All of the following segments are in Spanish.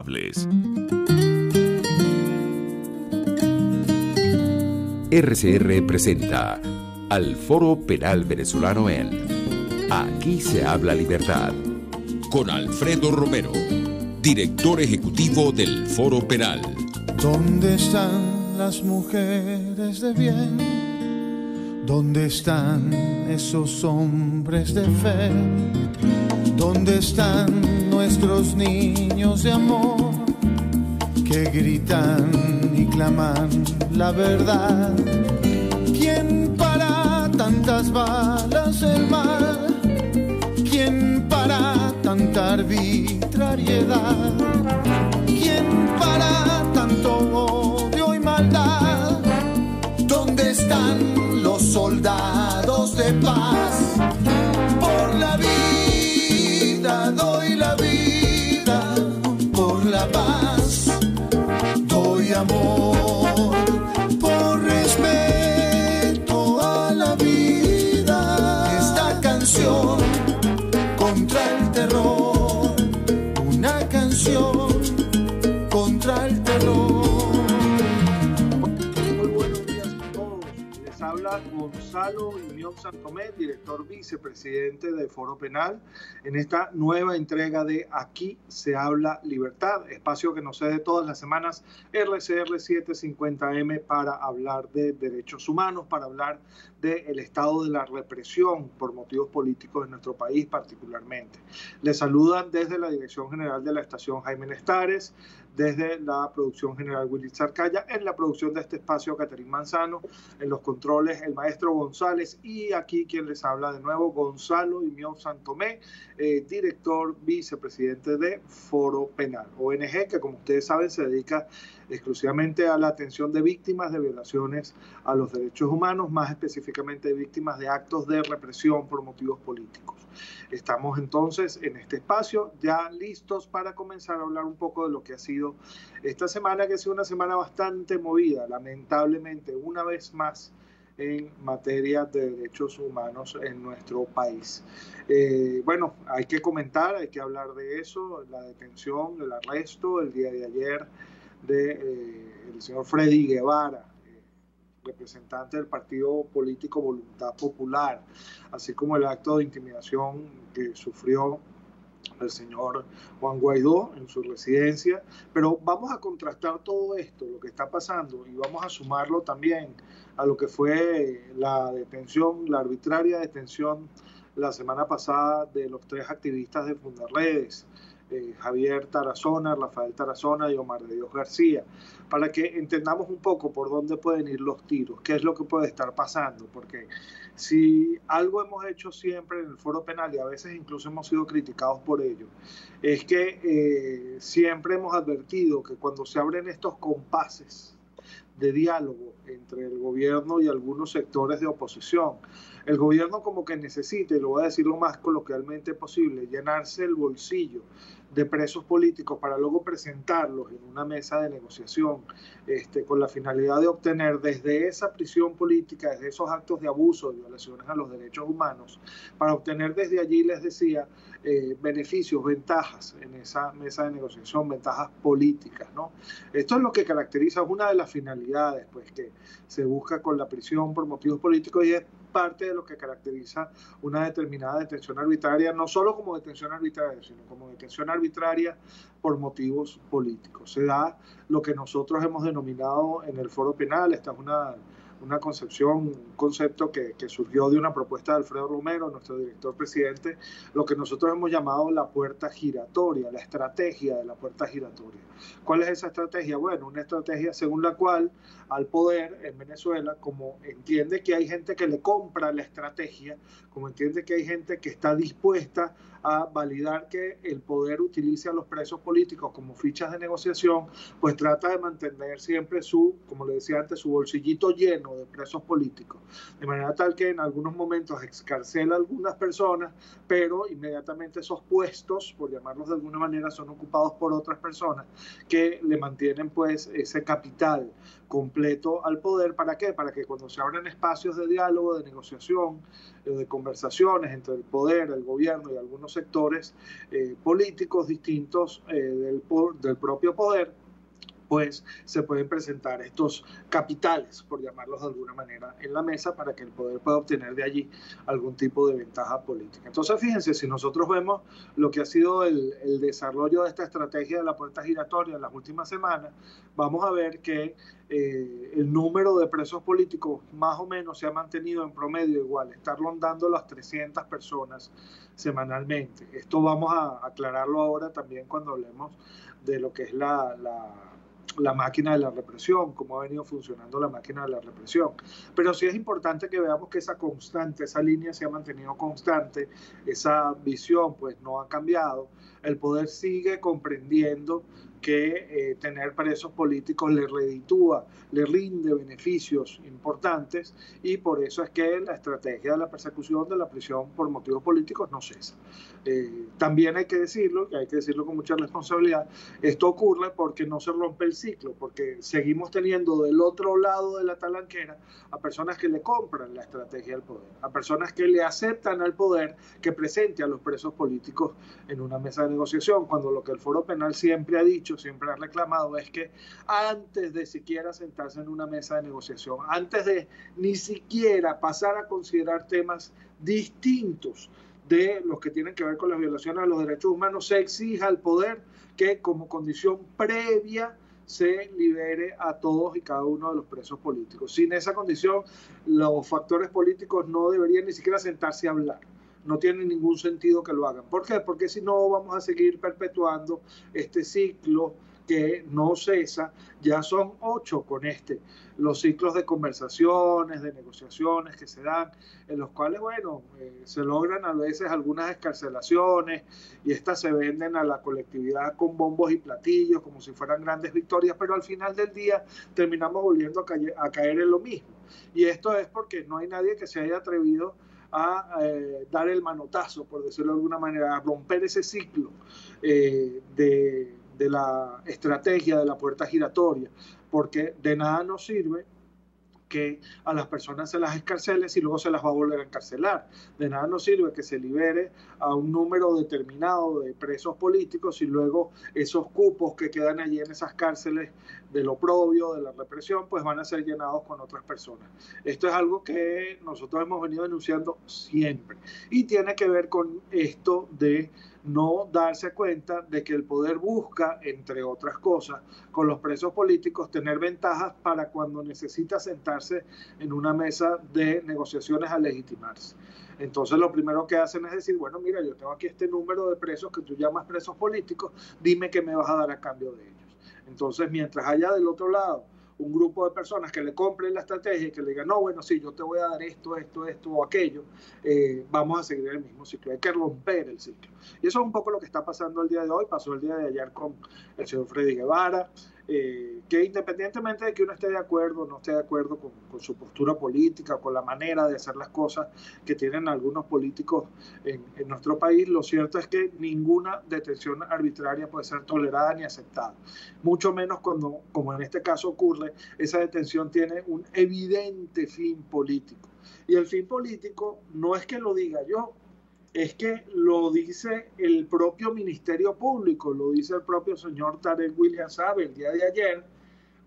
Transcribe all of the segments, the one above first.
culpables. RCR presenta al Foro Penal Venezolano en Aquí se habla libertad, con Alfredo Romero, director ejecutivo del Foro Penal. ¿Dónde están las mujeres de bien? ¿Dónde están esos hombres de fe? ¿Dónde están nuestros niños de amor que gritan y claman la verdad? ¿Quién para tantas balas el mal? ¿Quién para tanta arbitrariedad? ¿Quién para tanto odio y maldad? ¿Dónde están los soldados de paz? Por la vida doy la vida, por la paz doy amor, por respeto a la vida. Esta canción contra el terror, una canción contra el terror. Muy buenos días a todos. Les habla Gonzalo Unión Santomé, director vicepresidente del Foro Penal, en esta nueva entrega de Aquí se habla libertad, espacio que nos cede todas las semanas RCR 750M para hablar de derechos humanos, para hablar del estado de la represión por motivos políticos en nuestro país particularmente. Les saludan desde la Dirección General de la Estación Jaime Nestares, desde la producción general Willy Zarcaya, en la producción de este espacio Caterín Manzano, en los controles el maestro González y aquí quien les habla de nuevo, Gonzalo Imión Santomé, director vicepresidente de Foro Penal, ONG que como ustedes saben se dedica exclusivamente a la atención de víctimas de violaciones a los derechos humanos, más específicamente de víctimas de actos de represión por motivos políticos. Estamos entonces en este espacio ya listos para comenzar a hablar un poco de lo que ha sido esta semana, que ha sido una semana bastante movida, lamentablemente, una vez más en materia de derechos humanos en nuestro país. Bueno, hay que comentar, hay que hablar de eso, la detención, el arresto el día de ayer del señor Freddy Guevara, representante del partido político Voluntad Popular, así como el acto de intimidación que sufrió el señor Juan Guaidó en su residencia. Pero vamos a contrastar todo esto, lo que está pasando, y vamos a sumarlo también a lo que fue la detención, la arbitraria detención la semana pasada de los 3 activistas de Fundarredes, Javier Tarazona, Rafael Tarazona y Omar de Dios García, para que entendamos un poco por dónde pueden ir los tiros, qué es lo que puede estar pasando, porque si algo hemos hecho siempre en el Foro Penal, y a veces incluso hemos sido criticados por ello, es que siempre hemos advertido que cuando se abren estos compases de diálogo entre el gobierno y algunos sectores de oposición, el gobierno como que necesita, y lo voy a decir lo más coloquialmente posible, llenarse el bolsillo de presos políticos para luego presentarlos en una mesa de negociación con la finalidad de obtener desde esa prisión política, desde esos actos de abuso, de violaciones a los derechos humanos, para obtener desde allí, les decía, beneficios, ventajas en esa mesa de negociación, ventajas políticas, ¿no? Esto es lo que caracteriza, es una de las finalidades pues, que se busca con la prisión por motivos políticos, y es parte de lo que caracteriza una determinada detención arbitraria, no solo como detención arbitraria, sino como detención arbitraria por motivos políticos. Se da lo que nosotros hemos denominado en el Foro Penal, esta es una concepción, un concepto que surgió de una propuesta de Alfredo Romero, nuestro director presidente, lo que nosotros hemos llamado la puerta giratoria, la estrategia de la puerta giratoria. ¿Cuál es esa estrategia? Bueno, una estrategia según la cual al poder en Venezuela, como entiende que hay gente que le compra la estrategia, como entiende que hay gente que está dispuesta a validar que el poder utilice a los presos políticos como fichas de negociación, pues trata de mantener siempre como le decía antes, su bolsillito lleno de presos políticos, de manera tal que en algunos momentos excarcela a algunas personas, pero inmediatamente esos puestos, por llamarlos de alguna manera, son ocupados por otras personas que le mantienen pues ese capital completo al poder. ¿Para qué? Para que cuando se abran espacios de diálogo, de negociación, de conversaciones entre el poder, el gobierno y algunos sectores políticos distintos del propio poder, pues se pueden presentar estos capitales, por llamarlos de alguna manera, en la mesa para que el poder pueda obtener de allí algún tipo de ventaja política. Entonces, fíjense, si nosotros vemos lo que ha sido el desarrollo de esta estrategia de la puerta giratoria en las últimas semanas, vamos a ver que el número de presos políticos más o menos se ha mantenido en promedio igual, está rondando las 300 personas semanalmente. Esto vamos a aclararlo ahora también cuando hablemos de lo que es la máquina de la represión, cómo ha venido funcionando la máquina de la represión. Pero sí es importante que veamos que esa constante, esa línea se ha mantenido constante, esa visión pues no ha cambiado, el poder sigue comprendiendo que tener presos políticos le reditúa, le rinde beneficios importantes y por eso es que la estrategia de la persecución de la prisión por motivos políticos no cesa. También hay que decirlo, y hay que decirlo con mucha responsabilidad, esto ocurre porque no se rompe el ciclo, porque seguimos teniendo del otro lado de la talanquera a personas que le compran la estrategia del poder, a personas que le aceptan al poder que presente a los presos políticos en una mesa de negociación, cuando lo que el Foro Penal siempre ha dicho, siempre ha reclamado es que antes de siquiera sentarse en una mesa de negociación, antes de ni siquiera pasar a considerar temas distintos de los que tienen que ver con las violaciones a los derechos humanos, se exija al poder que como condición previa se libere a todos y cada uno de los presos políticos. Sin esa condición, los factores políticos no deberían ni siquiera sentarse a hablar. No tiene ningún sentido que lo hagan. ¿Por qué? Porque si no vamos a seguir perpetuando este ciclo que no cesa. Ya son 8 con los ciclos de conversaciones, de negociaciones que se dan, en los cuales, bueno, se logran a veces algunas excarcelaciones y estas se venden a la colectividad con bombos y platillos como si fueran grandes victorias, pero al final del día terminamos volviendo a caer en lo mismo. Y esto es porque no hay nadie que se haya atrevido a dar el manotazo, por decirlo de alguna manera, a romper ese ciclo de la estrategia de la puerta giratoria, porque de nada nos sirve que a las personas se las escarcele y luego se las va a volver a encarcelar. De nada nos sirve que se libere a un número determinado de presos políticos y luego esos cupos que quedan allí en esas cárceles del oprobio, de la represión, pues van a ser llenados con otras personas. Esto es algo que nosotros hemos venido denunciando siempre y tiene que ver con esto de no darse cuenta de que el poder busca, entre otras cosas, con los presos políticos, tener ventajas para cuando necesita sentarse en una mesa de negociaciones a legitimarse. Entonces lo primero que hacen es decir, bueno, mira, yo tengo aquí este número de presos que tú llamas presos políticos, dime qué me vas a dar a cambio de ellos. Entonces, mientras haya del otro lado un grupo de personas que le compren la estrategia y que le digan, no, bueno, sí, yo te voy a dar esto o aquello, vamos a seguir el mismo ciclo. Hay que romper el ciclo. Y eso es un poco lo que está pasando el día de hoy, pasó el día de ayer con el señor Freddy Guevara, que independientemente de que uno esté de acuerdo o no esté de acuerdo con su postura política, con la manera de hacer las cosas que tienen algunos políticos en nuestro país, lo cierto es que ninguna detención arbitraria puede ser tolerada ni aceptada. Mucho menos cuando, como en este caso ocurre, esa detención tiene un evidente fin político. Y el fin político no es que lo diga yo, es que lo dice el propio Ministerio Público, lo dice el propio señor Tarek William Saab el día de ayer,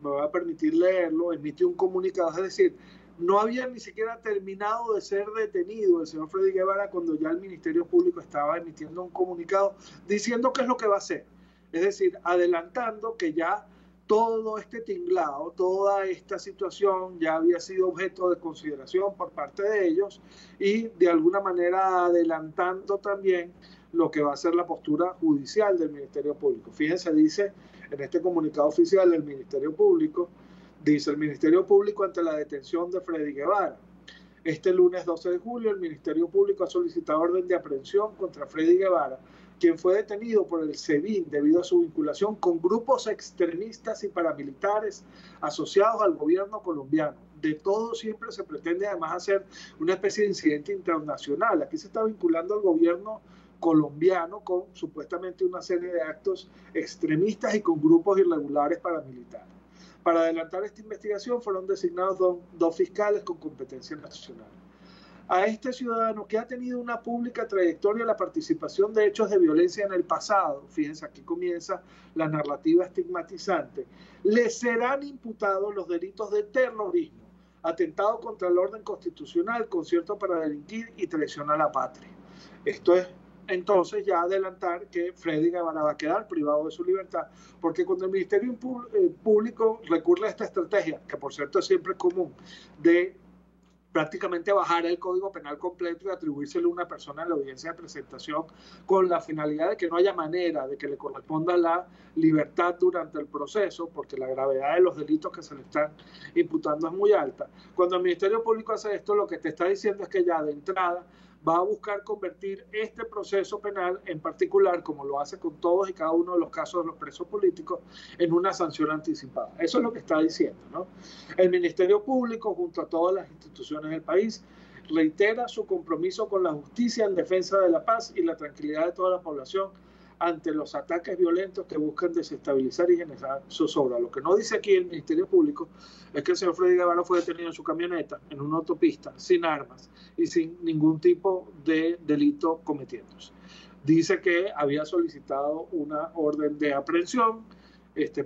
me va a permitir leerlo, emite un comunicado, es decir, no había ni siquiera terminado de ser detenido el señor Freddy Guevara cuando ya el Ministerio Público estaba emitiendo un comunicado diciendo qué es lo que va a hacer, es decir, adelantando que ya todo este tinglado, toda esta situación ya había sido objeto de consideración por parte de ellos y de alguna manera adelantando también lo que va a ser la postura judicial del Ministerio Público. Fíjense, dice en este comunicado oficial del Ministerio Público, dice el Ministerio Público ante la detención de Freddy Guevara. Este lunes 12 de julio el Ministerio Público ha solicitado orden de aprehensión contra Freddy Guevara, quien fue detenido por el SEBIN debido a su vinculación con grupos extremistas y paramilitares asociados al gobierno colombiano. De todo siempre se pretende además hacer una especie de incidente internacional. Aquí se está vinculando al gobierno colombiano con supuestamente una serie de actos extremistas y con grupos irregulares paramilitares. Para adelantar esta investigación fueron designados dos fiscales con competencia nacional. a este ciudadano que ha tenido una pública trayectoria en la participación de hechos de violencia en el pasado, fíjense, aquí comienza la narrativa estigmatizante, le serán imputados los delitos de terrorismo, atentado contra el orden constitucional, concierto para delinquir y traición a la patria. Esto es entonces ya adelantar que Freddy Guevara va a quedar privado de su libertad, porque cuando el Ministerio Público recurre a esta estrategia, que por cierto es siempre común, de prácticamente bajar el Código Penal completo y atribuírselo a una persona en la audiencia de presentación con la finalidad de que no haya manera de que le corresponda la libertad durante el proceso, porque la gravedad de los delitos que se le están imputando es muy alta. Cuando el Ministerio Público hace esto, lo que te está diciendo es que ya de entrada va a buscar convertir este proceso penal en particular, como lo hace con todos y cada uno de los casos de los presos políticos, en una sanción anticipada. Eso es lo que está diciendo, ¿no? El Ministerio Público, junto a todas las instituciones del país, reitera su compromiso con la justicia en defensa de la paz y la tranquilidad de toda la población ante los ataques violentos que buscan desestabilizar y generar zozobra. Lo que no dice aquí el Ministerio Público es que el señor Freddy Guevara fue detenido en su camioneta, en una autopista, sin armas y sin ningún tipo de delito cometiéndose. Dice que había solicitado una orden de aprehensión,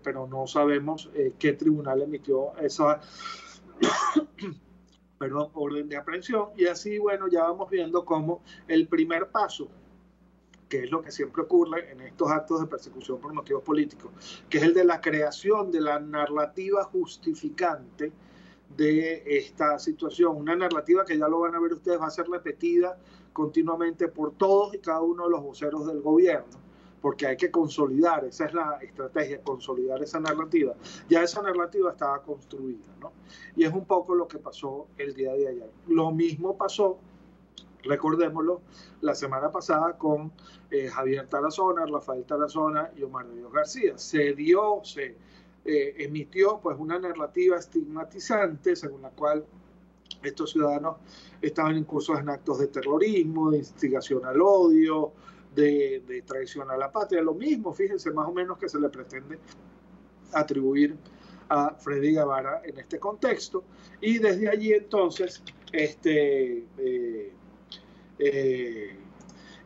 pero no sabemos qué tribunal emitió esa orden de aprehensión. Y así, bueno, ya vamos viendo cómo el primer paso, que es lo que siempre ocurre en estos actos de persecución por motivos políticos, que es el de la creación de la narrativa justificante de esta situación. Una narrativa que ya lo van a ver ustedes, va a ser repetida continuamente por todos y cada uno de los voceros del gobierno, porque hay que consolidar, esa es la estrategia, consolidar esa narrativa. Ya esa narrativa estaba construida, ¿no? Y es un poco lo que pasó el día de ayer. Lo mismo pasó, recordémoslo, la semana pasada con Javier Tarazona, Rafael Tarazona y Omar de Dios García. Se emitió pues una narrativa estigmatizante según la cual estos ciudadanos estaban incursos en actos de terrorismo, de instigación al odio, de traición a la patria. Lo mismo, fíjense, más o menos que se le pretende atribuir a Freddy Guevara en este contexto. Y desde allí entonces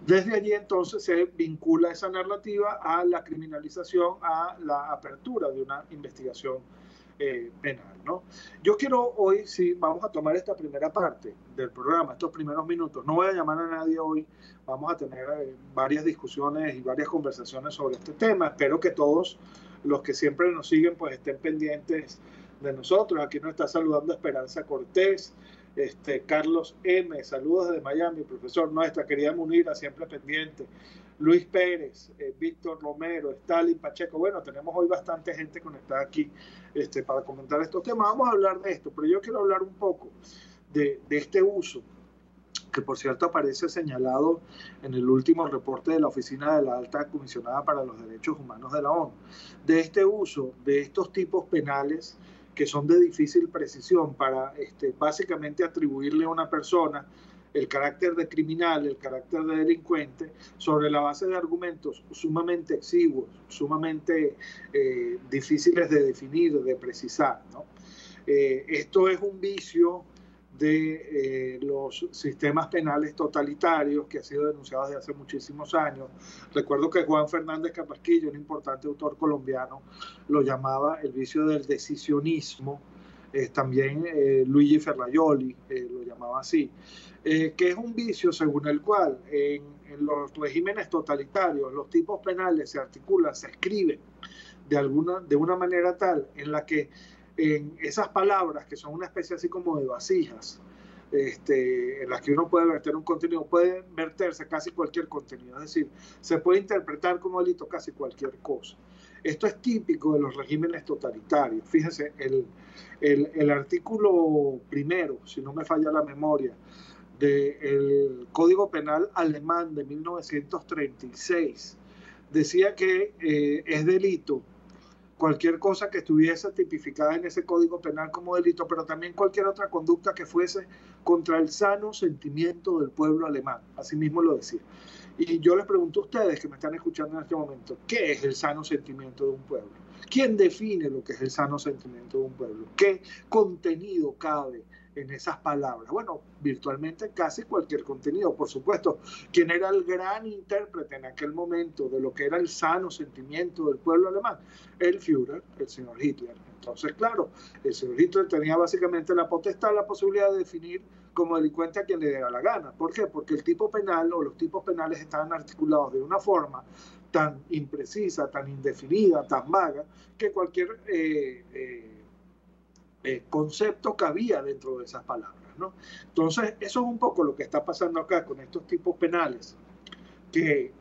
desde allí entonces se vincula esa narrativa a la criminalización, a la apertura de una investigación penal, ¿no? Yo quiero hoy, sí, vamos a tomar esta primera parte del programa, estos primeros minutos. No voy a llamar a nadie hoy, vamos a tener varias discusiones y varias conversaciones sobre este tema. Espero que todos los que siempre nos siguen pues estén pendientes de nosotros. Aquí nos está saludando Esperanza Cortés, Carlos M, saludos desde Miami, profesor, nuestra querida Munira, siempre pendiente, Luis Pérez, Víctor Romero, Stalin Pacheco. Bueno, tenemos hoy bastante gente conectada aquí para comentar estos temas. Vamos a hablar de esto, pero yo quiero hablar un poco de este uso, que por cierto aparece señalado en el último reporte de la Oficina de la Alta Comisionada para los Derechos Humanos de la ONU, de este uso de estos tipos penales que son de difícil precisión para básicamente atribuirle a una persona el carácter de criminal, el carácter de delincuente, sobre la base de argumentos sumamente exiguos, sumamente difíciles de definir, de precisar, ¿no? Esto es un vicio de los sistemas penales totalitarios que ha sido denunciado desde hace muchísimos años. Recuerdo que Juan Fernández Carrasquillo, un importante autor colombiano, lo llamaba el vicio del decisionismo. También Luigi Ferrajoli lo llamaba así, que es un vicio según el cual en los regímenes totalitarios los tipos penales se articulan, se escriben de una manera tal en la que en esas palabras, que son una especie así como de vasijas, en las que uno puede verter un contenido, puede verterse casi cualquier contenido, es decir, se puede interpretar como delito casi cualquier cosa. Esto es típico de los regímenes totalitarios. Fíjense, el artículo primero, si no me falla la memoria, del Código Penal alemán de 1936, decía que es delito cualquier cosa que estuviese tipificada en ese Código Penal como delito, pero también cualquier otra conducta que fuese contra el sano sentimiento del pueblo alemán. Así mismo lo decía. Y yo les pregunto a ustedes que me están escuchando en este momento, ¿qué es el sano sentimiento de un pueblo? ¿Quién define lo que es el sano sentimiento de un pueblo? ¿Qué contenido cabe en esas palabras? Bueno, virtualmente casi cualquier contenido. Por supuesto, ¿quién era el gran intérprete en aquel momento de lo que era el sano sentimiento del pueblo alemán? El Führer, el señor Hitler. Entonces, claro, el señor Hitler tenía básicamente la potestad, la posibilidad de definir como delincuente a quien le diera la gana. ¿Por qué? Porque el tipo penal o los tipos penales estaban articulados de una forma tan imprecisa, tan indefinida, tan vaga, que cualquier concepto cabía dentro de esas palabras, ¿no? Entonces, eso es un poco lo que está pasando acá con estos tipos penales que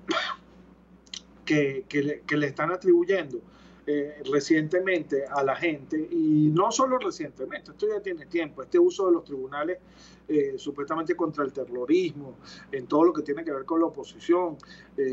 le están atribuyendo recientemente a la gente, y no solo recientemente, esto ya tiene tiempo, este uso de los tribunales supuestamente contra el terrorismo, en todo lo que tiene que ver con la oposición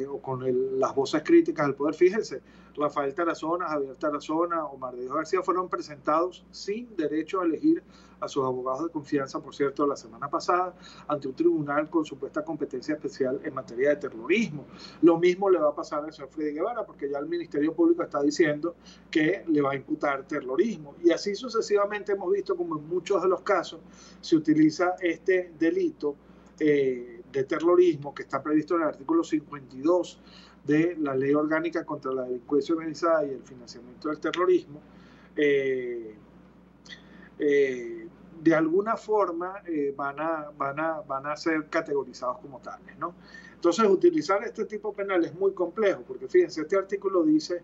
o con las voces críticas al poder. Fíjense, Rafael Tarazona, Javier Tarazona, Omar de Dios García fueron presentados sin derecho a elegir a sus abogados de confianza, por cierto, la semana pasada, ante un tribunal con supuesta competencia especial en materia de terrorismo. Lo mismo le va a pasar al señor Freddy Guevara, porque ya el Ministerio Público está diciendo que le va a imputar terrorismo. Y así sucesivamente hemos visto como en muchos de los casos se utiliza este delito de terrorismo que está previsto en el artículo 52 de la Ley Orgánica contra la Delincuencia Organizada y el Financiamiento del Terrorismo. De alguna forma van a ser categorizados como tales, ¿no? Entonces, utilizar este tipo penal es muy complejo, porque fíjense, este artículo dice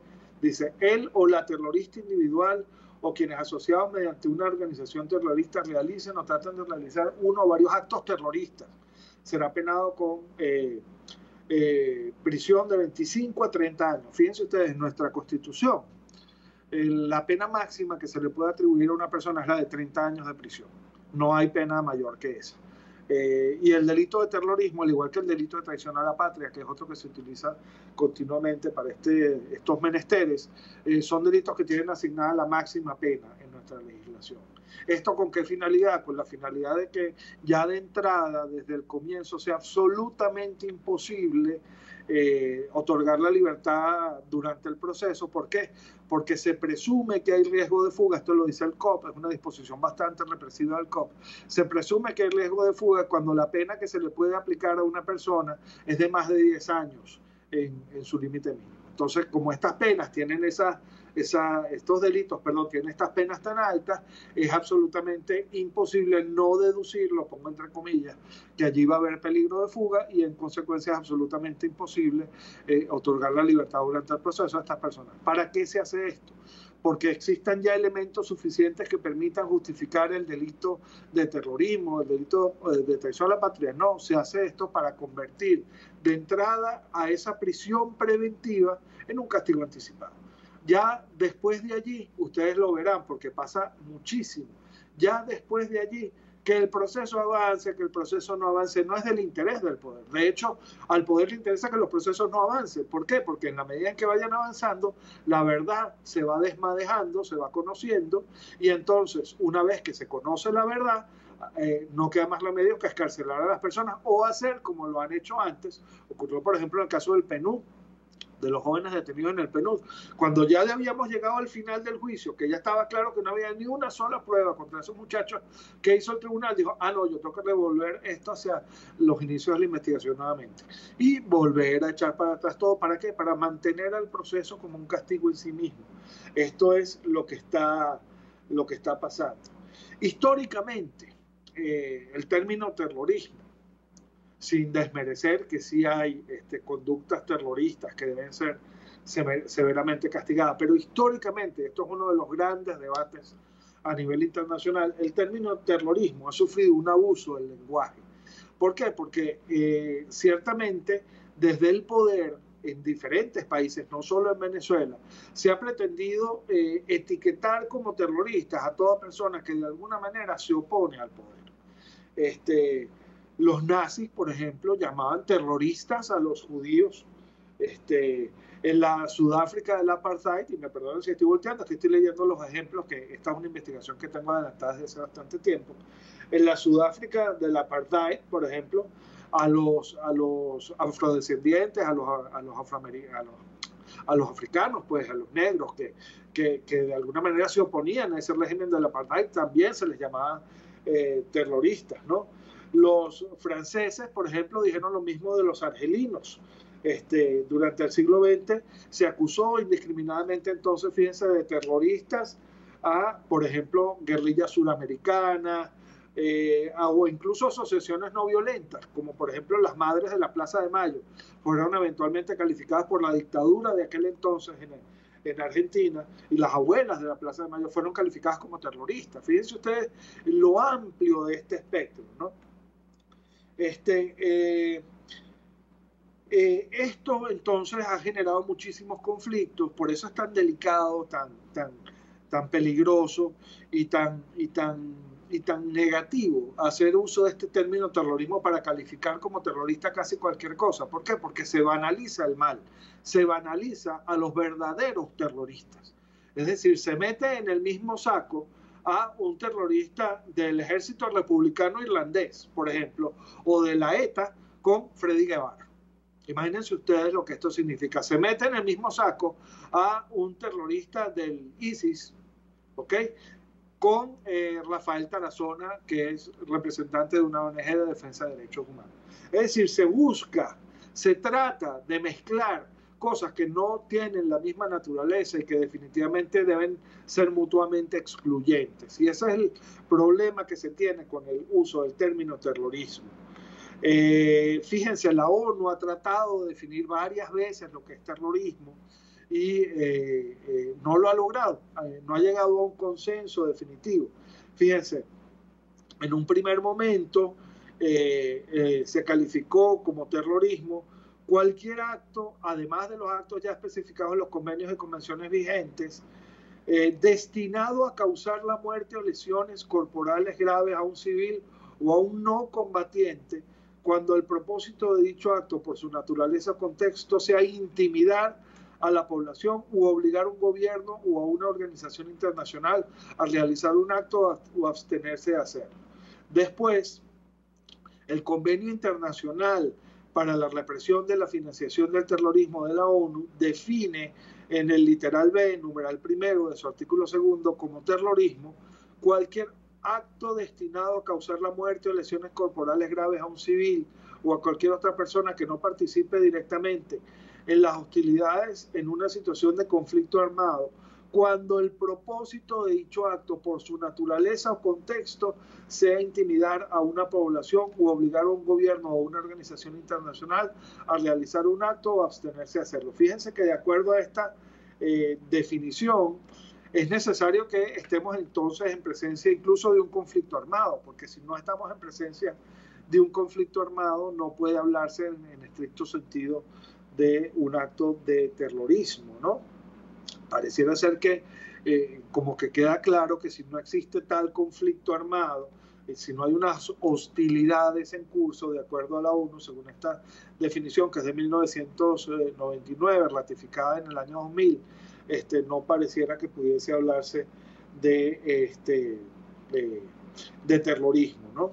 él o la terrorista individual o quienes asociados mediante una organización terrorista realicen o traten de realizar uno o varios actos terroristas, será penado con prisión de 25 a 30 años. Fíjense ustedes, nuestra Constitución, la pena máxima que se le puede atribuir a una persona es la de 30 años de prisión. No hay pena mayor que esa. Y el delito de terrorismo, al igual que el delito de traición a la patria, que es otro que se utiliza continuamente para estos menesteres, son delitos que tienen asignada la máxima pena en nuestra legislación. ¿Esto con qué finalidad? Con la finalidad de que ya de entrada, desde el comienzo, sea absolutamente imposible otorgar la libertad durante el proceso. ¿Por qué? Porque se presume que hay riesgo de fuga. Esto lo dice el COP, es una disposición bastante represiva del COP. Se presume que hay riesgo de fuga cuando la pena que se le puede aplicar a una persona es de más de 10 años en su límite mínimo. Entonces, como estas penas tienen estos delitos, tienen estas penas tan altas, es absolutamente imposible no deducir, lo pongo entre comillas, que allí va a haber peligro de fuga, y en consecuencia es absolutamente imposible otorgar la libertad durante el proceso a estas personas. ¿Para qué se hace esto? Porque existan ya elementos suficientes que permitan justificar el delito de terrorismo, el delito de traición a la patria. No, se hace esto para convertir de entrada a esa prisión preventiva en un castigo anticipado. Ya después de allí, ustedes lo verán, porque pasa muchísimo, ya después de allí, que el proceso avance, que el proceso no avance, no es del interés del poder. De hecho, al poder le interesa que los procesos no avancen. ¿Por qué? Porque en la medida en que vayan avanzando, la verdad se va desmadejando, se va conociendo, y entonces, una vez que se conoce la verdad, no queda más remedio que escarcelar a las personas o hacer como lo han hecho antes. Ocurrió, por ejemplo, en el caso del PNUD, de los jóvenes detenidos en el PNUD, cuando ya habíamos llegado al final del juicio, que ya estaba claro que no había ni una sola prueba contra esos muchachos, que hizo el tribunal, dijo, no, yo tengo que devolver esto hacia los inicios de la investigación nuevamente, y volver a echar para atrás todo. ¿Para qué? Para mantener al proceso como un castigo en sí mismo. Esto es lo que está pasando. Históricamente, el término terrorismo, sin desmerecer que sí hay conductas terroristas que deben ser severamente castigadas, pero históricamente, esto es uno de los grandes debates a nivel internacional, el término terrorismo ha sufrido un abuso del lenguaje. ¿Por qué? Porque ciertamente desde el poder en diferentes países, no solo en Venezuela, se ha pretendido etiquetar como terroristas a toda persona que de alguna manera se opone al poder. Los nazis, por ejemplo, llamaban terroristas a los judíos. En la Sudáfrica del apartheid, y me perdonen si estoy volteando, que estoy leyendo los ejemplos, que esta es una investigación que tengo adelantada desde hace bastante tiempo. En la Sudáfrica del apartheid, por ejemplo, a los afrodescendientes, a los africanos, pues a los negros que de alguna manera se oponían a ese régimen del apartheid, también se les llamaba terroristas, ¿no? Los franceses, por ejemplo, dijeron lo mismo de los argelinos. Durante el siglo XX se acusó indiscriminadamente, entonces, fíjense, de terroristas a, por ejemplo, guerrillas suramericanas, o incluso asociaciones no violentas, como por ejemplo las Madres de la Plaza de Mayo, fueron eventualmente calificadas por la dictadura de aquel entonces en Argentina, y las abuelas de la Plaza de Mayo fueron calificadas como terroristas. Fíjense ustedes lo amplio de este espectro, ¿no? Esto entonces ha generado muchísimos conflictos, por eso es tan delicado, tan peligroso y tan negativo hacer uso de este término terrorismo para calificar como terrorista casi cualquier cosa. ¿Por qué? Porque se banaliza el mal, se banaliza a los verdaderos terroristas. Es decir, se mete en el mismo saco a un terrorista del ejército republicano irlandés, por ejemplo, o de la ETA con Freddy Guevara. Imagínense ustedes lo que esto significa. Se mete en el mismo saco a un terrorista del ISIS, ¿ok?, con Rafael Tarazona, que es representante de una ONG de defensa de derechos humanos. Es decir, se trata de mezclar cosas que no tienen la misma naturaleza y que definitivamente deben ser mutuamente excluyentes. Y ese es el problema que se tiene con el uso del término terrorismo. Fíjense, la ONU ha tratado de definir varias veces lo que es terrorismo y no lo ha logrado, no ha llegado a un consenso definitivo. Fíjense, en un primer momento se calificó como terrorismo cualquier acto, además de los actos ya especificados en los convenios y convenciones vigentes, destinado a causar la muerte o lesiones corporales graves a un civil o a un no combatiente, cuando el propósito de dicho acto, por su naturaleza o contexto, sea intimidar a la población u obligar a un gobierno o a una organización internacional a realizar un acto o abstenerse de hacerlo. Después, el Convenio Internacional para la Represión de la Financiación del Terrorismo de la ONU define en el literal B, numeral primero de su artículo 2, como terrorismo cualquier acto destinado a causar la muerte o lesiones corporales graves a un civil o a cualquier otra persona que no participe directamente en las hostilidades en una situación de conflicto armado, cuando el propósito de dicho acto, por su naturaleza o contexto, sea intimidar a una población u obligar a un gobierno o una organización internacional a realizar un acto o abstenerse de hacerlo. Fíjense que de acuerdo a esta definición, es necesario que estemos entonces en presencia incluso de un conflicto armado, porque si no estamos en presencia de un conflicto armado, no puede hablarse en estricto sentido de un acto de terrorismo, ¿no? Pareciera ser que como que queda claro que si no existe tal conflicto armado, si no hay unas hostilidades en curso, de acuerdo a la ONU, según esta definición que es de 1999, ratificada en el año 2000, no pareciera que pudiese hablarse de terrorismo, ¿no?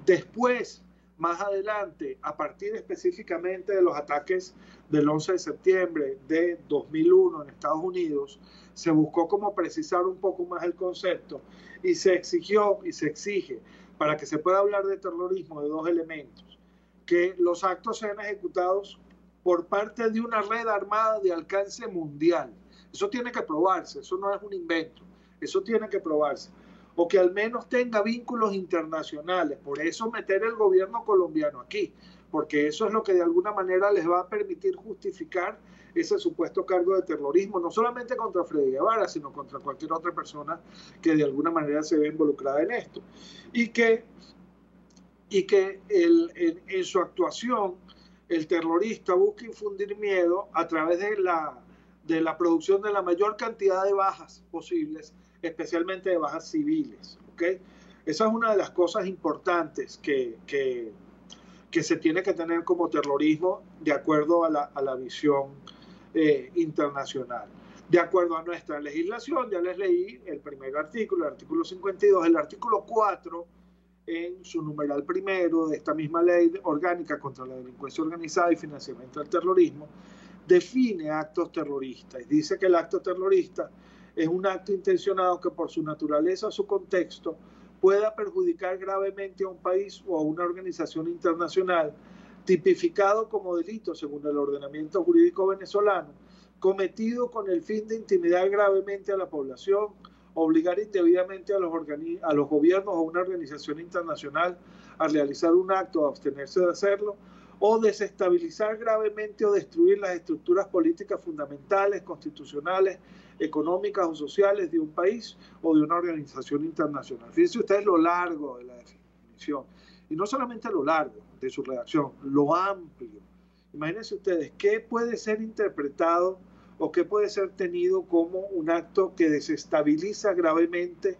Después, más adelante, a partir específicamente de los ataques del 11 de septiembre de 2001 en Estados Unidos, se buscó como precisar un poco más el concepto y se exigió y se exige, para que se pueda hablar de terrorismo, de dos elementos: que los actos sean ejecutados por parte de una red armada de alcance mundial. Eso tiene que probarse, eso no es un invento, eso tiene que probarse. O que al menos tenga vínculos internacionales. Por eso meter el gobierno colombiano aquí, porque eso es lo que de alguna manera les va a permitir justificar ese supuesto cargo de terrorismo, no solamente contra Freddy Guevara, sino contra cualquier otra persona que de alguna manera se ve involucrada en esto. Y que en su actuación el terrorista busca infundir miedo a través de la producción de la mayor cantidad de bajas posibles, especialmente de bajas civiles, ¿ok? Esa es una de las cosas importantes que se tiene que tener como terrorismo de acuerdo a la visión internacional. De acuerdo a nuestra legislación, ya les leí el primer artículo, el artículo 52, el artículo 4, en su numeral primero de esta misma ley orgánica contra la delincuencia organizada y financiamiento del terrorismo, define actos terroristas. Dice que el acto terrorista es un acto intencionado que por su naturaleza o su contexto pueda perjudicar gravemente a un país o a una organización internacional, tipificado como delito según el ordenamiento jurídico venezolano, cometido con el fin de intimidar gravemente a la población, obligar indebidamente a los gobiernos o una organización internacional a realizar un acto o abstenerse de hacerlo, o desestabilizar gravemente o destruir las estructuras políticas fundamentales, constitucionales, económicas o sociales de un país o de una organización internacional. Fíjense ustedes lo largo de la definición, y no solamente lo largo de su redacción, lo amplio. Imagínense ustedes qué puede ser interpretado o qué puede ser tenido como un acto que desestabiliza gravemente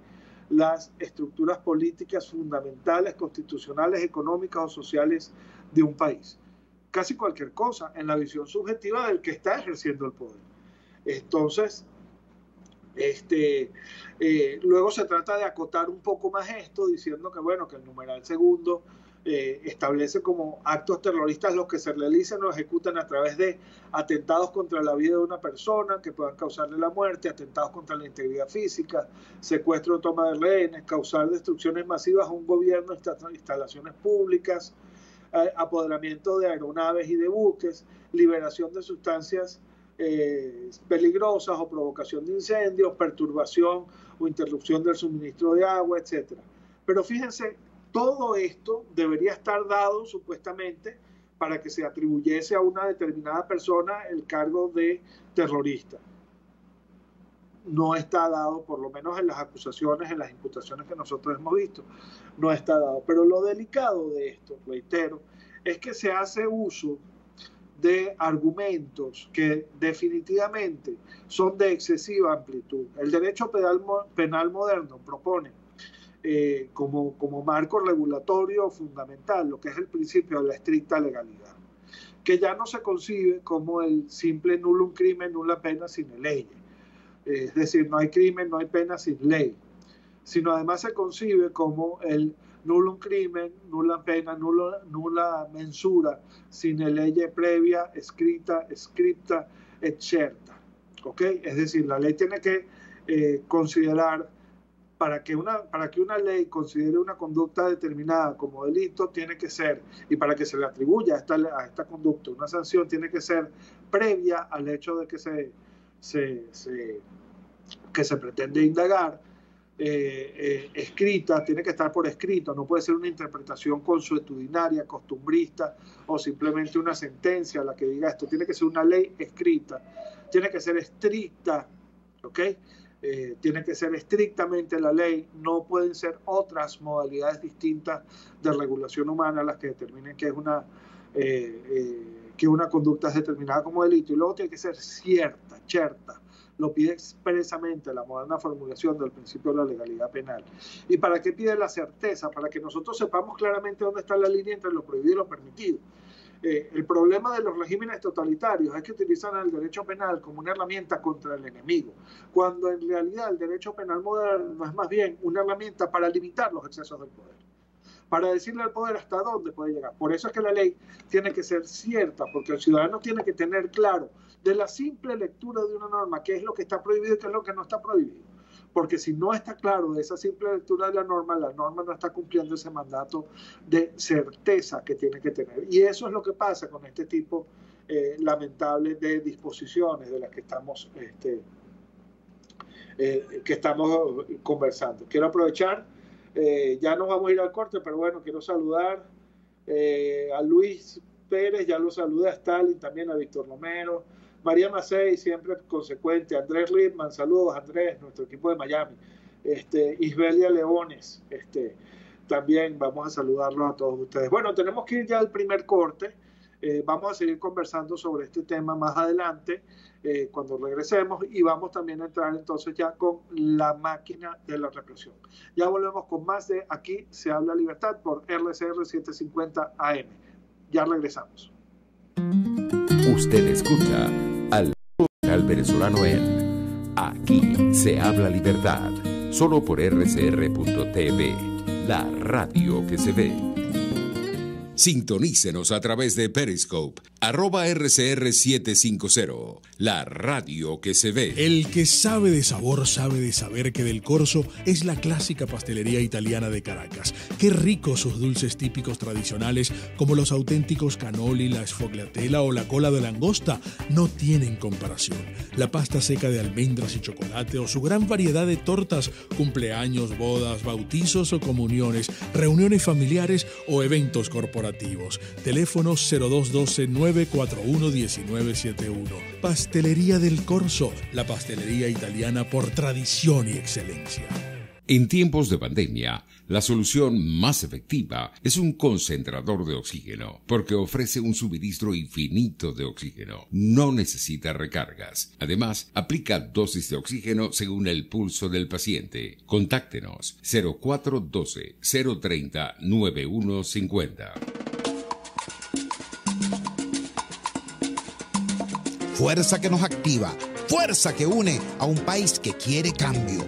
las estructuras políticas fundamentales, constitucionales, económicas o sociales de un país. Casi cualquier cosa en la visión subjetiva del que está ejerciendo el poder. Entonces, luego se trata de acotar un poco más esto, diciendo que, bueno, que el numeral segundo establece como actos terroristas los que se realizan o ejecutan a través de atentados contra la vida de una persona que puedan causarle la muerte, atentados contra la integridad física, secuestro o toma de rehenes, causar destrucciones masivas a un gobierno, instalaciones públicas, apoderamiento de aeronaves y de buques, liberación de sustancias peligrosas o provocación de incendios, perturbación o interrupción del suministro de agua, etc. Pero fíjense, todo esto debería estar dado supuestamente para que se atribuyese a una determinada persona el cargo de terrorista. No está dado, por lo menos en las acusaciones, en las imputaciones que nosotros hemos visto, no está dado. Pero lo delicado de esto, reitero, es que se hace uso de argumentos que definitivamente son de excesiva amplitud. El derecho penal moderno propone como marco regulatorio fundamental lo que es el principio de la estricta legalidad, que ya no se concibe como el simple nullum crimen, nulla pena sine ley. Es decir, no hay crimen, no hay pena sin ley, sino además se concibe como el nullum crimen, nulla pena, nulla mensura, sine ley previa, escrita, scripta, et certa. ¿Ok? Es decir, la ley tiene que considerar, para que una ley considere una conducta determinada como delito, tiene que ser, y para que se le atribuya a esta conducta una sanción, tiene que ser previa al hecho de que se pretende indagar, escrita, tiene que estar por escrito, no puede ser una interpretación consuetudinaria, costumbrista o simplemente una sentencia la que diga esto, tiene que ser una ley escrita, tiene que ser estricta, ¿ok? Tiene que ser estrictamente la ley, no pueden ser otras modalidades distintas de regulación humana las que determinen que una conducta es determinada como delito, y luego tiene que ser cierta, certa. Lo pide expresamente la moderna formulación del principio de la legalidad penal. ¿Y para qué pide la certeza? Para que nosotros sepamos claramente dónde está la línea entre lo prohibido y lo permitido. El problema de los regímenes totalitarios es que utilizan el derecho penal como una herramienta contra el enemigo, cuando en realidad el derecho penal moderno es más bien una herramienta para limitar los excesos del poder, para decirle al poder hasta dónde puede llegar. Por eso es que la ley tiene que ser cierta, porque el ciudadano tiene que tener claro de la simple lectura de una norma qué es lo que está prohibido y qué es lo que no está prohibido. Porque si no está claro de esa simple lectura de la norma no está cumpliendo ese mandato de certeza que tiene que tener. Y eso es lo que pasa con este tipo lamentable de disposiciones de las que estamos conversando. Quiero aprovechar, ya nos vamos a ir al corte, pero bueno, quiero saludar a Luis Pérez, ya lo saludé, a Stalin, también a Víctor Romero, María Macei, siempre consecuente, Andrés Ripman, saludos Andrés, nuestro equipo de Miami, Isbelia Leones, también vamos a saludarlos a todos ustedes. Bueno, tenemos que ir ya al primer corte, vamos a seguir conversando sobre este tema más adelante, cuando regresemos, y vamos también a entrar entonces ya con la máquina de la represión. Ya volvemos con más de Aquí se habla libertad por RCR 750 AM. Ya regresamos. Usted escucha al Foro Penal Venezolano en Aquí se habla libertad, solo por rcr.tv, la radio que se ve. Sintonícenos a través de Periscope, @RCR750, la radio que se ve. El que sabe de sabor sabe de saber que Del Corso es la clásica pastelería italiana de Caracas. Qué ricos sus dulces típicos tradicionales, como los auténticos cannoli, la sfogliatella o la cola de langosta, no tienen comparación. La pasta seca de almendras y chocolate o su gran variedad de tortas, cumpleaños, bodas, bautizos o comuniones, reuniones familiares o eventos corporativos. Teléfonos 0212-941-1971. Pastelería Del Corso, la pastelería italiana por tradición y excelencia. En tiempos de pandemia, la solución más efectiva es un concentrador de oxígeno, porque ofrece un suministro infinito de oxígeno. No necesita recargas. Además, aplica dosis de oxígeno según el pulso del paciente. Contáctenos 0412-030-9150. Fuerza que nos activa, fuerza que une a un país que quiere cambio.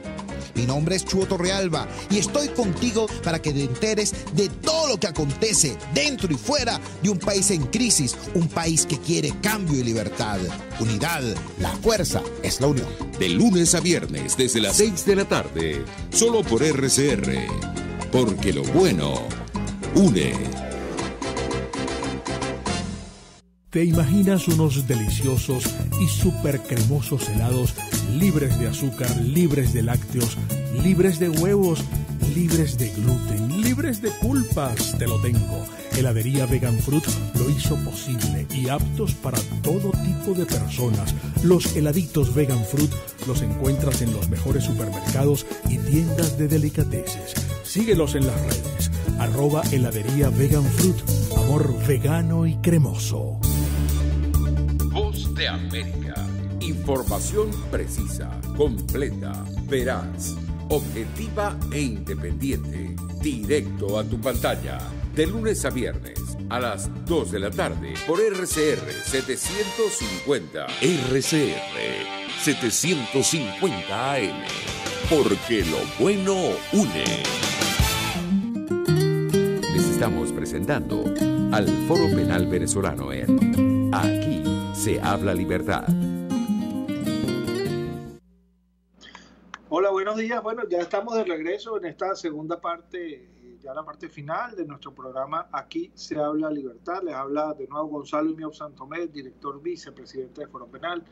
Mi nombre es Chuo Torrealba y estoy contigo para que te enteres de todo lo que acontece dentro y fuera de un país en crisis, un país que quiere cambio y libertad. Unidad, la fuerza es la unión. De lunes a viernes desde las 6 de la tarde, solo por RCR, porque lo bueno une. ¿Te imaginas unos deliciosos y súper cremosos helados libres de azúcar, libres de lácteos, libres de huevos, libres de gluten, libres de pulpas? Te lo tengo. Heladería Vegan Fruit lo hizo posible y aptos para todo tipo de personas. Los heladitos Vegan Fruit los encuentras en los mejores supermercados y tiendas de delicateces. Síguelos en las redes. @heladería Vegan Fruit. Amor vegano y cremoso. Voz de América. Información precisa, completa, veraz, objetiva e independiente. Directo a tu pantalla. De lunes a viernes a las 2 de la tarde por RCR 750. RCR 750 AM. Porque lo bueno une. Les estamos presentando al Foro Penal Venezolano en Aquí se habla libertad. Hola, buenos días. Bueno, ya estamos de regreso en esta segunda parte, ya la parte final de nuestro programa Aquí se habla libertad. Les habla de nuevo Gonzalo Imiop Santomé, director vicepresidente de Foro Penal.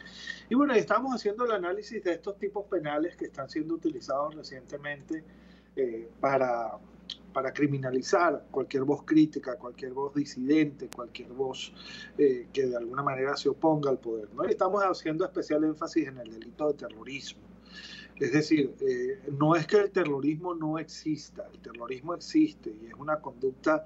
Y bueno, estamos haciendo el análisis de estos tipos penales que están siendo utilizados recientemente para criminalizar cualquier voz crítica, cualquier voz disidente, cualquier voz que de alguna manera se oponga al poder, ¿no? Estamos haciendo especial énfasis en el delito de terrorismo. Es decir, no es que el terrorismo no exista, el terrorismo existe y es una conducta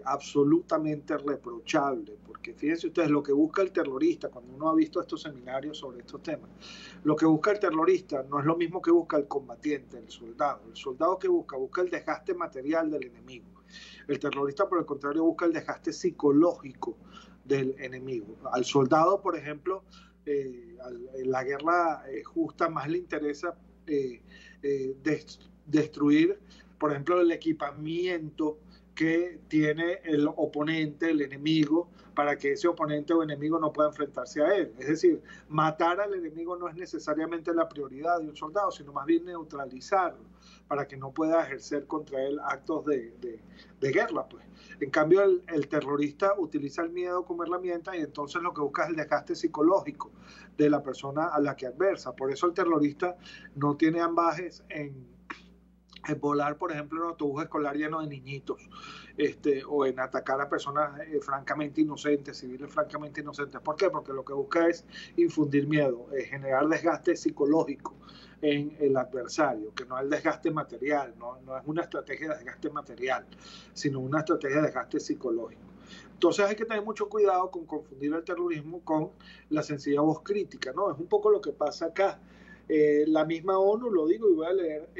absolutamente reprochable, porque fíjense ustedes, lo que busca el terrorista, cuando uno ha visto estos seminarios sobre estos temas, lo que busca el terrorista no es lo mismo que busca el combatiente, el soldado. El soldado que busca el desgaste material del enemigo. El terrorista, por el contrario, busca el desgaste psicológico del enemigo. Al soldado, por ejemplo, en la guerra justa más le interesa destruir, por ejemplo, el equipamiento que tiene el oponente, el enemigo, para que ese oponente o enemigo no pueda enfrentarse a él. Es decir, matar al enemigo no es necesariamente la prioridad de un soldado, sino más bien neutralizarlo, para que no pueda ejercer contra él actos de guerra, pues. En cambio, el terrorista utiliza el miedo como herramienta y entonces lo que busca es el desgaste psicológico de la persona a la que adversa. Por eso el terrorista no tiene ambajes en volar, por ejemplo, en un autobús escolar lleno de niñitos, o en atacar a personas francamente inocentes, civiles francamente inocentes. ¿Por qué? Porque lo que busca es infundir miedo, generar desgaste psicológico en el adversario, que no es el desgaste material, no es una estrategia de desgaste material, sino una estrategia de desgaste psicológico. Entonces hay que tener mucho cuidado con confundir el terrorismo con la sencilla voz crítica, ¿no? Es un poco lo que pasa acá. La misma ONU, lo digo y voy a leer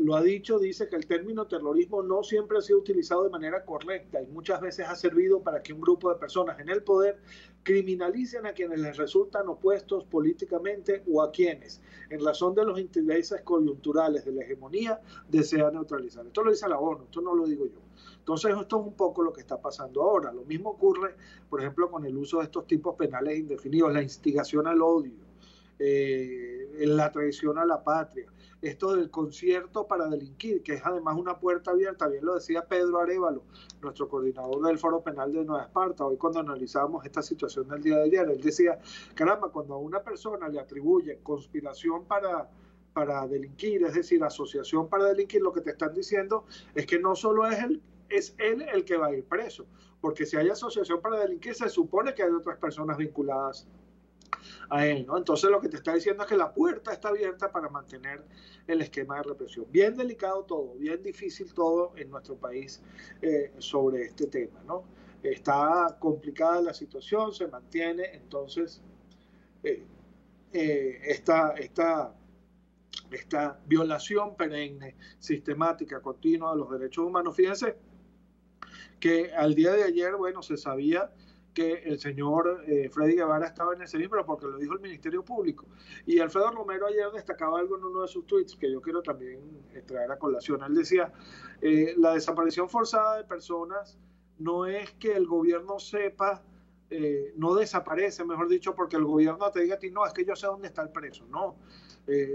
lo ha dicho, dice que el término terrorismo no siempre ha sido utilizado de manera correcta y muchas veces ha servido para que un grupo de personas en el poder criminalicen a quienes les resultan opuestos políticamente o a quienes, en razón de los intereses coyunturales de la hegemonía, desean neutralizar. Esto lo dice la ONU, esto no lo digo yo. Entonces esto es un poco lo que está pasando ahora. Lo mismo ocurre, por ejemplo, con el uso de estos tipos penales indefinidos, la instigación al odio, la traición a la patria, esto del concierto para delinquir, que es además una puerta abierta, bien lo decía Pedro Arévalo, nuestro coordinador del Foro Penal de Nueva Esparta, hoy cuando analizábamos esta situación del día de ayer, él decía, caramba, cuando a una persona le atribuye conspiración para delinquir, es decir, asociación para delinquir, lo que te están diciendo es que no solo es él el que va a ir preso, porque si hay asociación para delinquir, se supone que hay otras personas vinculadas a él, ¿no? Entonces lo que te está diciendo es que la puerta está abierta para mantener el esquema de represión. Bien delicado todo, bien difícil todo en nuestro país sobre este tema, ¿no? Está complicada la situación, se mantiene entonces esta violación perenne, sistemática, continua de los derechos humanos. Fíjense que al día de ayer, bueno, se sabía que el señor Freddy Guevara estaba en ese libro porque lo dijo el Ministerio Público. Y Alfredo Romero ayer destacaba algo en uno de sus tweets que yo quiero también traer a colación. Él decía, la desaparición forzada de personas no es que el gobierno sepa, no desaparece, mejor dicho, porque el gobierno te diga a ti, no, es que yo sé dónde está el preso. No,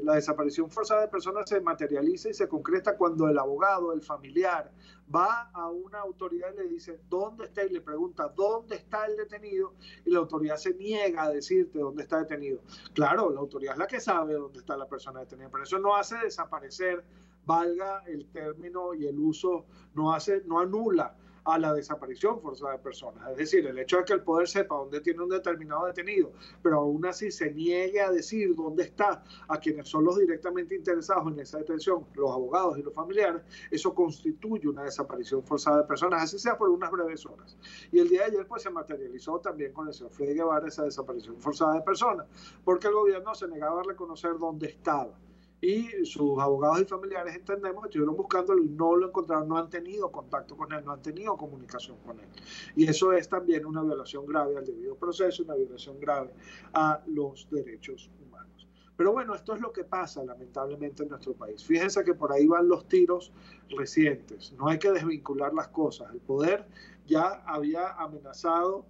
la desaparición forzada de personas se materializa y se concreta cuando el abogado, el familiar, va a una autoridad y le dice dónde está y le pregunta dónde está el detenido y la autoridad se niega a decirte dónde está detenido. Claro, la autoridad es la que sabe dónde está la persona detenida, pero eso no hace desaparecer, valga el término y el uso, no anula a la desaparición forzada de personas. Es decir, el hecho de que el poder sepa dónde tiene un determinado detenido, pero aún así se niegue a decir dónde está a quienes son los directamente interesados en esa detención, los abogados y los familiares, eso constituye una desaparición forzada de personas, así sea por unas breves horas. Y el día de ayer pues se materializó también con el señor Freddy Guevara esa desaparición forzada de personas, porque el gobierno se negaba a reconocer dónde estaba. Y sus abogados y familiares, entendemos, estuvieron buscándolo y no lo encontraron, no han tenido contacto con él, no han tenido comunicación con él. Y eso es también una violación grave al debido proceso, una violación grave a los derechos humanos. Pero bueno, esto es lo que pasa lamentablemente en nuestro país. Fíjense que por ahí van los tiros recientes. No hay que desvincular las cosas. El poder ya había amenazado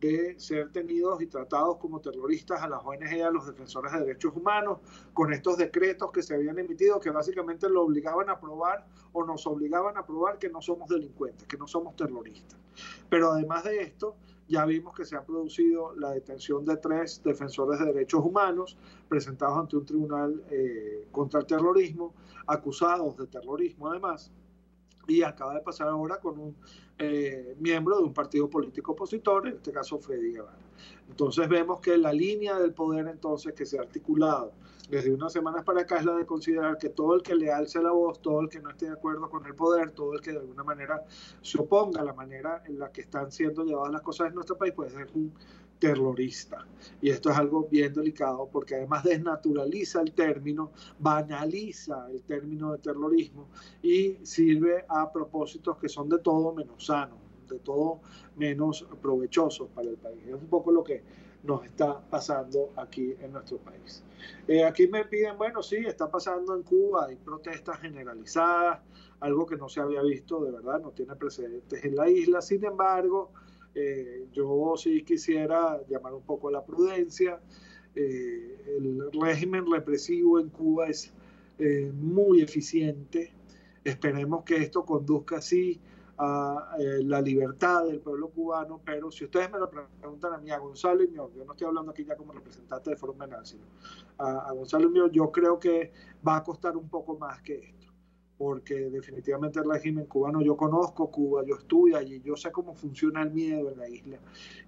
de ser tenidos y tratados como terroristas a las ONG y a los defensores de derechos humanos, con estos decretos que se habían emitido que básicamente lo obligaban a probar o nos obligaban a probar que no somos delincuentes, que no somos terroristas. Pero además de esto, ya vimos que se ha producido la detención de 3 defensores de derechos humanos presentados ante un tribunal contra el terrorismo, acusados de terrorismo además, y acaba de pasar ahora con un miembro de un partido político opositor, en este caso Freddy Guevara. Entonces vemos que la línea del poder entonces que se ha articulado desde unas semanas para acá es la de considerar que todo el que le alce la voz, todo el que no esté de acuerdo con el poder, todo el que de alguna manera se oponga a la manera en la que están siendo llevadas las cosas en nuestro país puede ser un terrorista. Y esto es algo bien delicado porque además desnaturaliza el término, banaliza el término de terrorismo y sirve a propósitos que son de todo menos sanos, de todo menos provechosos para el país. Es un poco lo que nos está pasando aquí en nuestro país. Aquí me piden, bueno, sí, está pasando en Cuba, hay protestas generalizadas, algo que no se había visto, de verdad, no tiene precedentes en la isla. Sin embargo, yo sí quisiera llamar un poco a la prudencia. El régimen represivo en Cuba es muy eficiente. Esperemos que esto conduzca así a la libertad del pueblo cubano, pero si ustedes me lo preguntan a mí, a Gonzalo Imió, yo no estoy hablando aquí ya como representante de Foro Penal, sino a Gonzalo Imió, yo creo que va a costar un poco más que esto, porque definitivamente el régimen cubano, yo conozco Cuba, yo estuve allí, yo sé cómo funciona el miedo en la isla,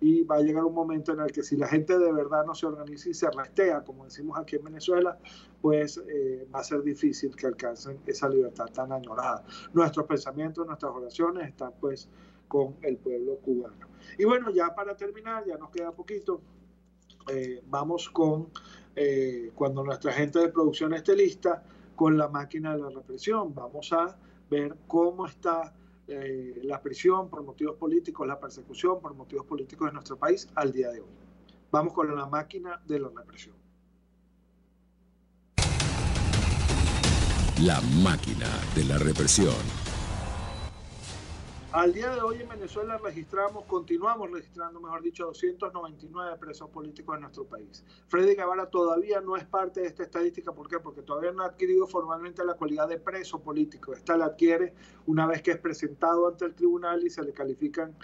y va a llegar un momento en el que si la gente de verdad no se organiza y se restea, como decimos aquí en Venezuela, pues va a ser difícil que alcancen esa libertad tan añorada. Nuestros pensamientos, nuestras oraciones están pues con el pueblo cubano. Y bueno, ya para terminar, ya nos queda poquito, vamos con, cuando nuestra gente de producción esté lista, con la máquina de la represión. Vamos a ver cómo está la prisión por motivos políticos, la persecución por motivos políticos en nuestro país al día de hoy. Vamos con la máquina de la represión. La máquina de la represión. Al día de hoy en Venezuela continuamos registrando, mejor dicho, 299 presos políticos en nuestro país. Freddy Guevara todavía no es parte de esta estadística. ¿Por qué? Porque todavía no ha adquirido formalmente la cualidad de preso político. Esta la adquiere una vez que es presentado ante el tribunal y se le califican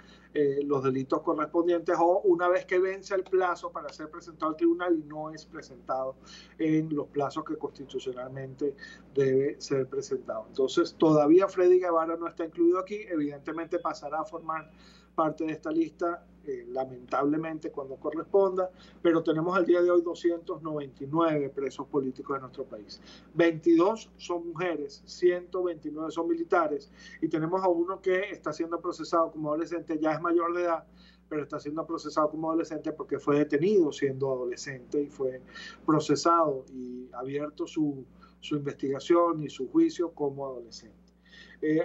los delitos correspondientes, o una vez que vence el plazo para ser presentado al tribunal y no es presentado en los plazos que constitucionalmente debe ser presentado. Entonces, todavía Freddy Guevara no está incluido aquí. Evidentemente pasará a formar parte de esta lista, lamentablemente, cuando corresponda, pero tenemos al día de hoy 299 presos políticos en nuestro país. 22 son mujeres, 129 son militares, y tenemos a uno que está siendo procesado como adolescente, ya es mayor de edad, pero está siendo procesado como adolescente porque fue detenido siendo adolescente y fue procesado y abierto su investigación y su juicio como adolescente.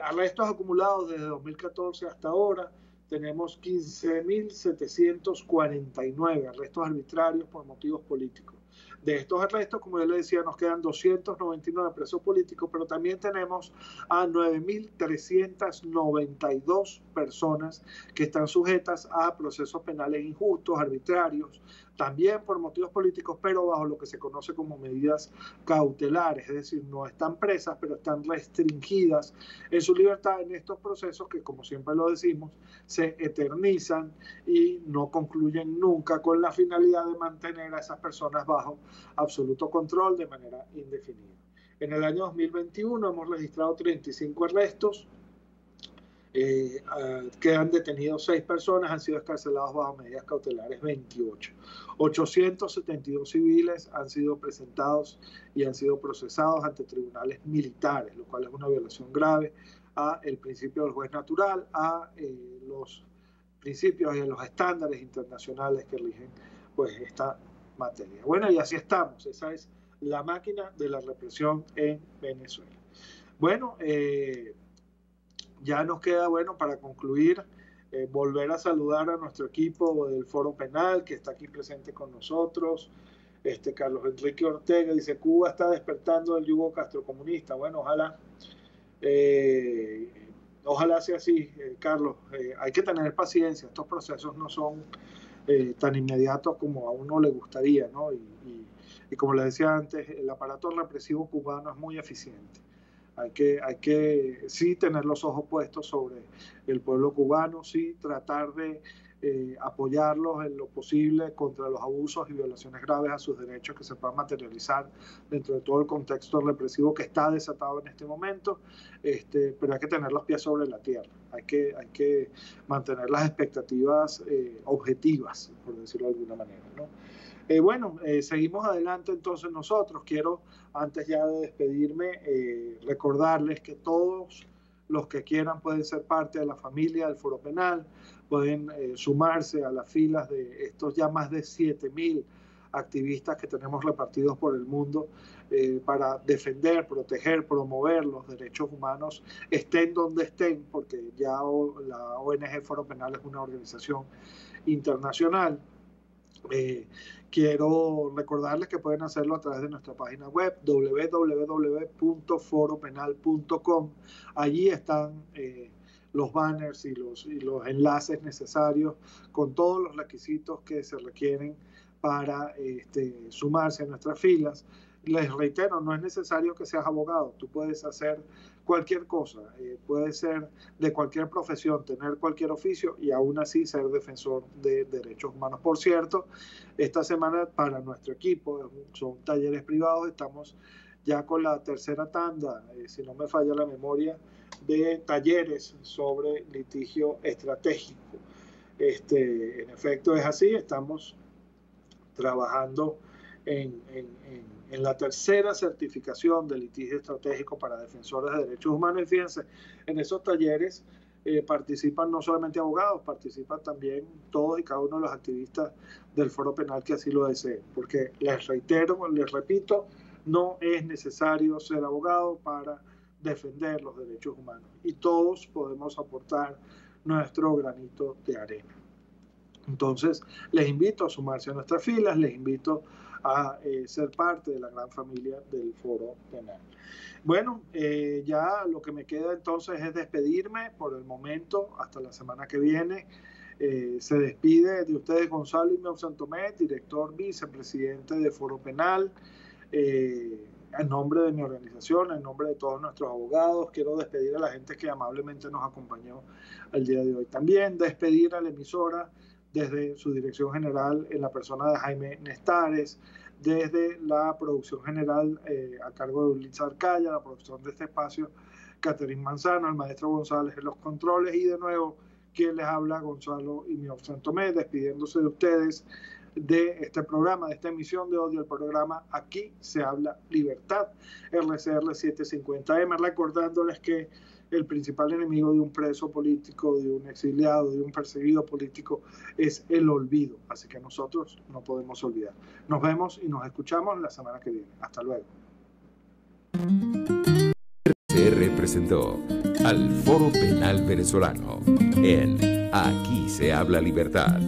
Arrestos acumulados desde 2014 hasta ahora, tenemos 15.749 arrestos arbitrarios por motivos políticos. De estos arrestos, como yo le decía, nos quedan 299 presos políticos, pero también tenemos a 9.392 personas que están sujetas a procesos penales injustos, arbitrarios, también por motivos políticos, pero bajo lo que se conoce como medidas cautelares, es decir, no están presas, pero están restringidas en su libertad en estos procesos que, como siempre lo decimos, se eternizan y no concluyen nunca, con la finalidad de mantener a esas personas bajo absoluto control de manera indefinida. En el año 2021 hemos registrado 35 arrestos, quedan detenidos 6 personas, han sido escarcelados bajo medidas cautelares 28. 872 civiles han sido presentados y han sido procesados ante tribunales militares, lo cual es una violación grave a el principio del juez natural, a los principios y a los estándares internacionales que rigen pues esta materia. Bueno, y así estamos. Esa es la máquina de la represión en Venezuela. Bueno, ya nos queda, bueno, para concluir, volver a saludar a nuestro equipo del Foro Penal que está aquí presente con nosotros. Carlos Enrique Ortega dice: Cuba está despertando del yugo castrocomunista. Bueno, ojalá sea así, Carlos. Hay que tener paciencia. Estos procesos no son tan inmediatos como a uno le gustaría, ¿no? Y como les decía antes, el aparato represivo cubano es muy eficiente. Hay que sí tener los ojos puestos sobre el pueblo cubano, sí tratar de apoyarlos en lo posible contra los abusos y violaciones graves a sus derechos que se puedan materializar dentro de todo el contexto represivo que está desatado en este momento, pero hay que tener los pies sobre la tierra, hay que mantener las expectativas objetivas, por decirlo de alguna manera, ¿no? Seguimos adelante entonces nosotros. Quiero, antes ya de despedirme, recordarles que todos los que quieran pueden ser parte de la familia del Foro Penal, pueden sumarse a las filas de estos ya más de 7.000 activistas que tenemos repartidos por el mundo para defender, proteger, promover los derechos humanos, estén donde estén, porque ya la ONG Foro Penal es una organización internacional. Quiero recordarles que pueden hacerlo a través de nuestra página web www.foropenal.com. Allí están los banners y los enlaces necesarios con todos los requisitos que se requieren para sumarse a nuestras filas. Les reitero, no es necesario que seas abogado, tú puedes hacer cualquier cosa, puede ser de cualquier profesión, tener cualquier oficio y aún así ser defensor de derechos humanos. Por cierto, esta semana para nuestro equipo son talleres privados, estamos ya con la tercera tanda, si no me falla la memoria, de talleres sobre litigio estratégico. En efecto es así, estamos trabajando en la tercera certificación de litigio estratégico para defensores de derechos humanos. Y fíjense, en esos talleres participan no solamente abogados, participan también todos y cada uno de los activistas del Foro Penal que así lo deseen, porque les reitero, les repito, No es necesario ser abogado para defender los derechos humanos y todos podemos aportar nuestro granito de arena. Entonces, les invito a sumarse a nuestras filas, les invito a ser parte de la gran familia del Foro Penal. Bueno, ya lo que me queda entonces es despedirme por el momento, hasta la semana que viene. Se despide de ustedes Gonzalo Imeof Santomé, director vicepresidente de Foro Penal. En nombre de mi organización, en nombre de todos nuestros abogados, quiero despedir a la gente que amablemente nos acompañó el día de hoy. También despedir a la emisora desde su dirección general en la persona de Jaime Nestares, desde la producción general a cargo de Ulitza Arcaya, la producción de este espacio, Catherine Manzano, el maestro González en los controles y de nuevo quien les habla, Gonzalo Imeof Santomé, despidiéndose de ustedes de este programa, de esta emisión de hoy, el programa Aquí se habla libertad, RCR 750M, recordándoles que el principal enemigo de un preso político, de un exiliado, de un perseguido político es el olvido, así que nosotros no podemos olvidar. Nos vemos y nos escuchamos la semana que viene. Hasta luego. RCR presentó al Foro Penal Venezolano en Aquí se habla libertad.